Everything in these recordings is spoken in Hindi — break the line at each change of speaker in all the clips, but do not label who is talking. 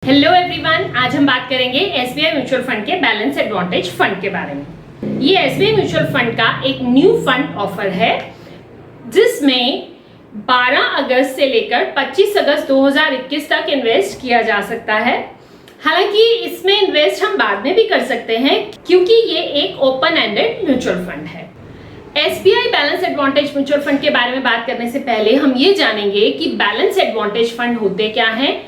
हेलो एवरीवन, आज हम बात करेंगे एसबीआई म्यूचुअल फंड के बैलेंस एडवांटेज फंड के बारे में। ये एसबीआई म्यूचुअल फंड का एक न्यू फंड ऑफर है जिसमें 12 अगस्त से लेकर 25 अगस्त 2021 तक इन्वेस्ट किया जा सकता है। हालांकि इसमें इन्वेस्ट हम बाद में भी कर सकते हैं क्योंकि ये एक ओपन एंडेड म्यूचुअल फंड है। SBI balance advantage mutual fund के बारे में बात करने से पहले हम ये जानेंगे कि बैलेंस एडवांटेज फंड होते क्या हैं,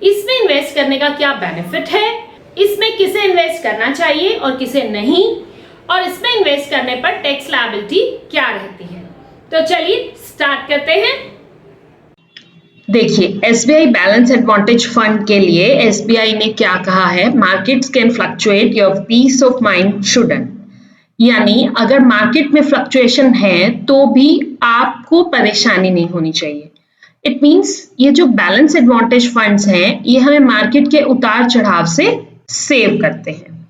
इसमें इन्वेस्ट करने का क्या बेनिफिट है, इसमें किसे इन्वेस्ट करना चाहिए और किसे नहीं, और इसमें इन्वेस्ट करने पर टैक्स लायबिलिटी क्या रहती है। तो चलिए स्टार्ट करते हैं।
देखिए, एसबीआई बैलेंस एडवांटेज फंड के लिए एसबीआई ने क्या कहा है, markets can fluctuate, your peace of mind shouldn't. यानी अगर मार्केट में फ्लक्चुएशन है तो भी आपको परेशानी नहीं होनी चाहिए। इट मीन्स ये जो बैलेंस एडवांटेज फंड्स हैं ये हमें मार्केट के उतार चढ़ाव से सेव करते हैं।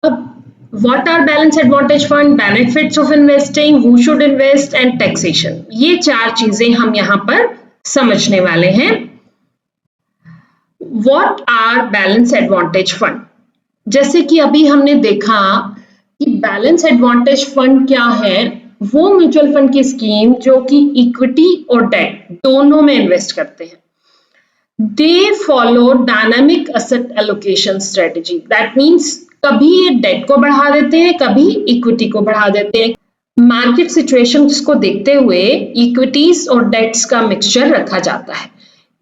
अब what are balance advantage fund, benefits of investing, who should invest and taxation, ये चार चीजें हम यहाँ पर समझने वाले हैं। What are balance advantage fund, जैसे कि अभी हमने देखा कि बैलेंस एडवांटेज फंड क्या है, वो म्यूचुअल फंड की स्कीम जो कि इक्विटी और डेट दोनों में इन्वेस्ट करते हैं। They follow dynamic asset allocation strategy, that means कभी ये डेट को बढ़ा देते हैं, कभी इक्विटी को बढ़ा देते हैं। मार्केट सिचुएशंस को देखते हुए इक्विटीज और डेट्स का मिक्सचर रखा जाता है।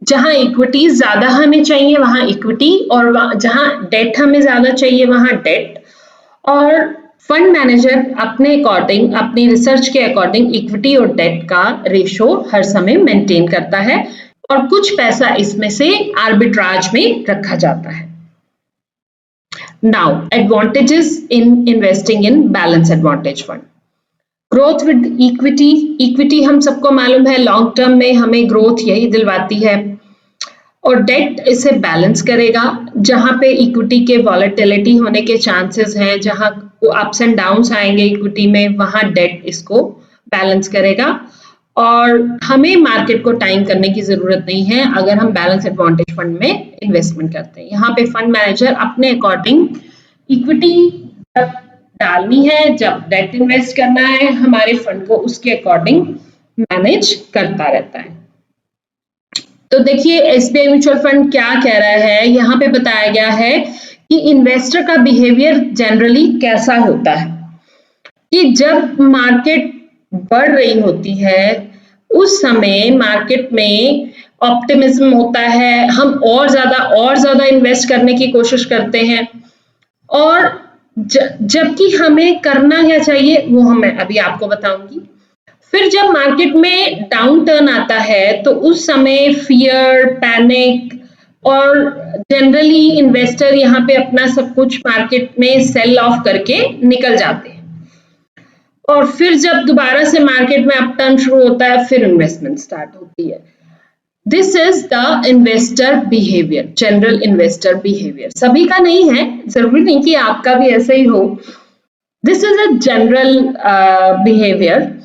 जहां इक्विटीज ज्यादा हमें चाहिए वहां इक्विटी, और जहां डेट हमें ज्यादा चाहिए वहां डेट। और फंड मैनेजर अपने अकॉर्डिंग, अपनी रिसर्च के अकॉर्डिंग इक्विटी और डेट का रेशो हर समय मेंटेन करता है और कुछ पैसा इसमें से आर्बिट्राज में रखा जाता है। Now advantages in investing in balance advantage fund. Growth with equity, equity हम सबको मालूम है लॉन्ग टर्म में हमें ग्रोथ यही दिलवाती है, और डेट इसे बैलेंस करेगा। जहां पे इक्विटी के वॉलेटिलिटी होने के चांसेस हैं, जहां अप्स एंड डाउन्स आएंगे इक्विटी में, वहां डेट इसको बैलेंस करेगा। और हमें मार्केट को टाइम करने की जरूरत नहीं है अगर हम बैलेंस एडवांटेज फंड में इन्वेस्टमेंट करते हैं। यहाँ पे फंड मैनेजर अपने अकॉर्डिंग इक्विटी जब डालनी है, जब डेट इन्वेस्ट करना है, हमारे फंड को उसके अकॉर्डिंग मैनेज करता रहता है। तो देखिए एसबीआई म्यूचुअल फंड क्या कह रहा है, यहाँ पे बताया गया है कि इन्वेस्टर का बिहेवियर जनरली कैसा होता है कि जब मार्केट बढ़ रही होती है उस समय मार्केट में ऑप्टिमिज्म होता है, हम और ज्यादा इन्वेस्ट करने की कोशिश करते हैं। और जबकि हमें करना क्या चाहिए वो मैं अभी आपको बताऊंगी। फिर जब मार्केट में डाउन टर्न आता है तो उस समय फियर, पैनिक, और जनरली इन्वेस्टर यहाँ पे अपना सब कुछ मार्केट में सेल ऑफ करके निकल जाते हैं। और फिर जब दोबारा से मार्केट में अप टर्न शुरू होता है फिर इन्वेस्टमेंट स्टार्ट होती है। This is the investor behaviour, general investor behaviour. सभी का नहीं है, जरूरी नहीं कि आपका भी ऐसा ही हो। This is a general behaviour.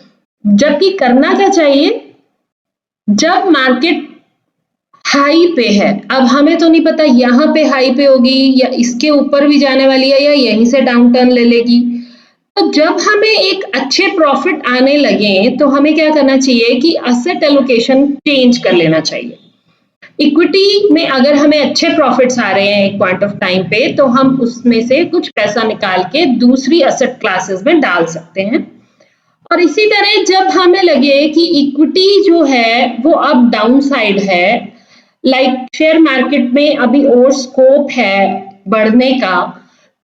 जबकि करना क्या चाहिए, जब मार्केट हाई पे है, अब हमें तो नहीं पता यहाँ पे हाई पे होगी या इसके ऊपर भी जाने वाली है या यहीं से डाउन टर्न ले लेगी। तो जब हमें एक अच्छे प्रॉफिट आने लगे तो हमें क्या करना चाहिए कि एसेट एलोकेशन चेंज कर लेना चाहिए। इक्विटी में अगर हमें अच्छे प्रॉफिट्स आ रहे हैं एक पॉइंट ऑफ टाइम पे तो हम उसमें से कुछ पैसा निकाल के दूसरी एसेट क्लासेस में डाल सकते हैं। और इसी तरह जब हमें लगे कि इक्विटी जो है वो अब डाउन साइड है, लाइक शेयर मार्केट में अभी और स्कोप है बढ़ने का,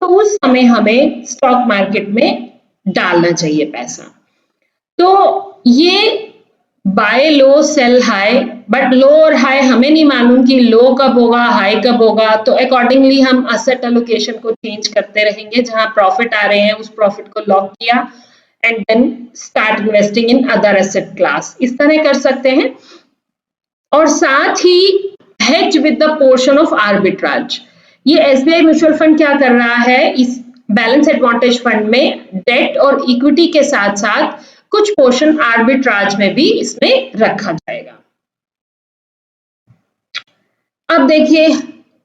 तो उस समय हमें स्टॉक मार्केट में डालना चाहिए पैसा। तो ये buy low sell high, but low और हाई हमें नहीं मालूम कि लो कब होगा हाई कब होगा, तो अकॉर्डिंगली हम एसेट एलोकेशन को चेंज करते रहेंगे। जहां प्रॉफिट आ रहे हैं उस प्रॉफिट को लॉक किया and then start investing in other asset class, इस तरह कर सकते हैं। और साथ ही hedge with the portion of arbitrage, ये एसबीआई म्यूचुअल फंड क्या कर रहा है, इस बैलेंस एडवांटेज फंड में डेट और इक्विटी के साथ साथ कुछ पोर्शन आर्बिट्राज में भी इसमें रखा जाएगा। अब देखिए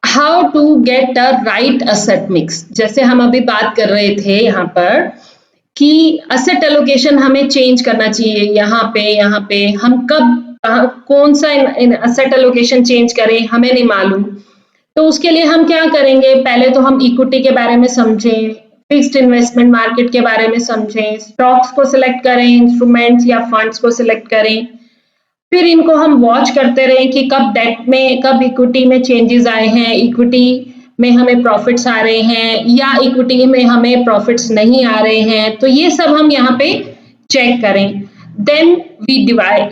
how to get a right asset mix. जैसे हम अभी बात कर रहे थे यहाँ पर कि असेट एलोकेशन हमें चेंज करना चाहिए। यहाँ पे हम कब कौन सा असेट एलोकेशन चेंज करें हमें नहीं मालूम। तो उसके लिए हम क्या करेंगे, पहले तो हम इक्विटी के बारे में समझें, फिक्स्ड इन्वेस्टमेंट मार्केट के बारे में समझें, स्टॉक्स को सिलेक्ट करें, इंस्ट्रूमेंट्स या फंड्स को सिलेक्ट करें, फिर इनको हम वॉच करते रहें कि कब डेट में कब इक्विटी में चेंजेस आए हैं, इक्विटी में हमें प्रॉफिट्स आ रहे हैं या इक्विटी में हमें प्रॉफिट्स नहीं आ रहे हैं। तो ये सब हम यहाँ पे चेक करें। देन वी डिवाइड,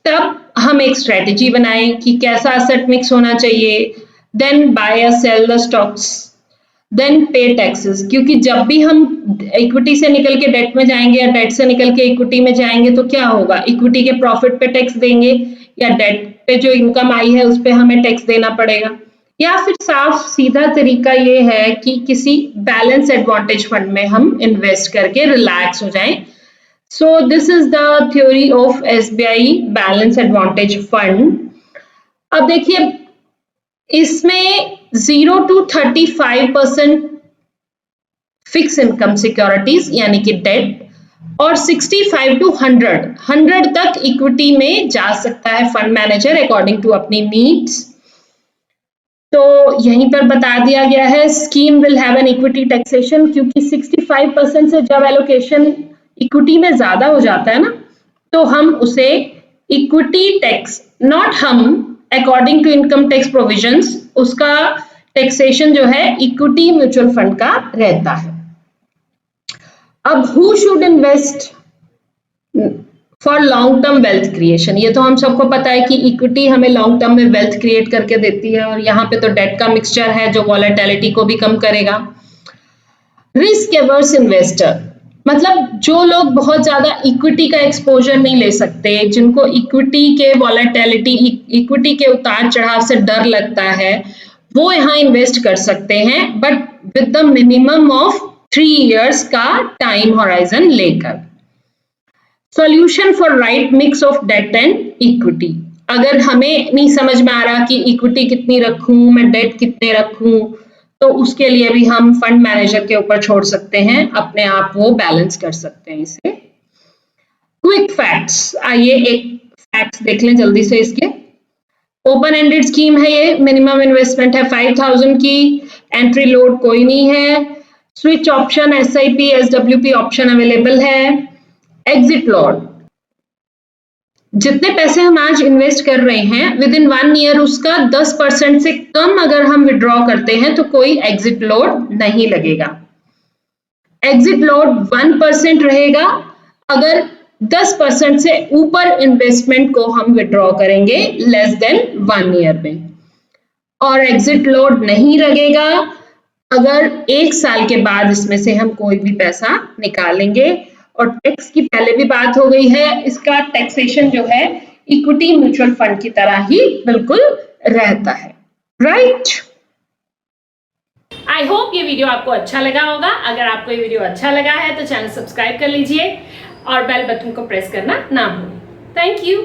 तब हम एक स्ट्रेटेजी बनाएं कि कैसा असेट मिक्स होना चाहिए। देन बाय या सेल द स्टॉक्स, देन पे टैक्सेस, क्योंकि जब भी हम इक्विटी से निकल के डेट में जाएंगे या डेट से निकल के इक्विटी में जाएंगे तो क्या होगा, इक्विटी के प्रॉफिट पे टैक्स देंगे या डेट पे जो इनकम आई है उस पे हमें टैक्स देना पड़ेगा। या फिर साफ सीधा तरीका ये है कि किसी बैलेंस एडवांटेज फंड में हम इन्वेस्ट करके रिलैक्स हो जाएं। So this is the theory of SBI Balance Advantage Fund. अब देखिए इसमें 0 to 35% फिक्स इनकम सिक्योरिटीज यानी कि डेट और 65 to 100 तक इक्विटी में जा सकता है फंड मैनेजर अकॉर्डिंग टू अपनी नीड्स। तो यहीं पर बता दिया गया है scheme will have an equity taxation, क्योंकि 65% से जब एलोकेशन इक्विटी में ज्यादा हो जाता है ना तो हम उसे इक्विटी टैक्स, नॉट हम, according to income tax provisions उसका टैक्सेशन जो है इक्विटी म्यूचुअल फंड का रहता है। अब who should invest for long term wealth creation, ये तो हम सबको पता है कि इक्विटी हमें लॉन्ग टर्म में वेल्थ क्रिएट करके देती है और यहाँ पे तो डेट का मिक्सचर है जो वॉलेटिलिटी को भी कम करेगा। रिस्क एवर्स इन्वेस्टर, मतलब जो लोग बहुत ज्यादा इक्विटी का एक्सपोजर नहीं ले सकते, जिनको इक्विटी के वॉलेटिलिटी, इक्विटी के उतार चढ़ाव से डर लगता है, वो यहाँ इन्वेस्ट कर सकते हैं, but with the minimum of 3 years का टाइम होराइजन लेकर। Solution for right mix of debt and equity, अगर हमें नहीं समझ में आ रहा कि इक्विटी कितनी रखूं, मैं डेट कितने रखूं, तो उसके लिए भी हम फंड मैनेजर के ऊपर छोड़ सकते हैं, अपने आप वो बैलेंस कर सकते हैं इसे। क्विक फैक्ट्स, आइए एक फैक्ट्स देख लें जल्दी से इसके। ओपन एंडेड स्कीम है ये, मिनिमम इन्वेस्टमेंट है 5000 की, एंट्री लोड कोई नहीं है, switch option, SIP, SWP option available है। एग्जिट लोड, जितने पैसे हम आज इन्वेस्ट कर रहे हैं विद इन 1 ईयर उसका 10% से कम अगर हम विड्रॉ करते हैं तो कोई एग्जिट लोड नहीं लगेगा। एग्जिट लोड 1% रहेगा अगर 10% से ऊपर इन्वेस्टमेंट को हम विड्रॉ करेंगे लेस देन 1 ईयर में, और एग्जिट लोड नहीं लगेगा अगर 1 साल के बाद इसमें से हम कोई भी पैसा निकालेंगे। और टैक्स की पहले भी बात हो गई है, इसका टैक्सेशन जो है इक्विटी म्यूचुअल फंड की तरह ही बिल्कुल रहता है, राइट।
आई होप ये वीडियो आपको अच्छा लगा होगा। अगर आपको ये वीडियो अच्छा लगा है तो चैनल सब्सक्राइब कर लीजिए और बेल बटन को प्रेस करना ना भूलें। Thank you.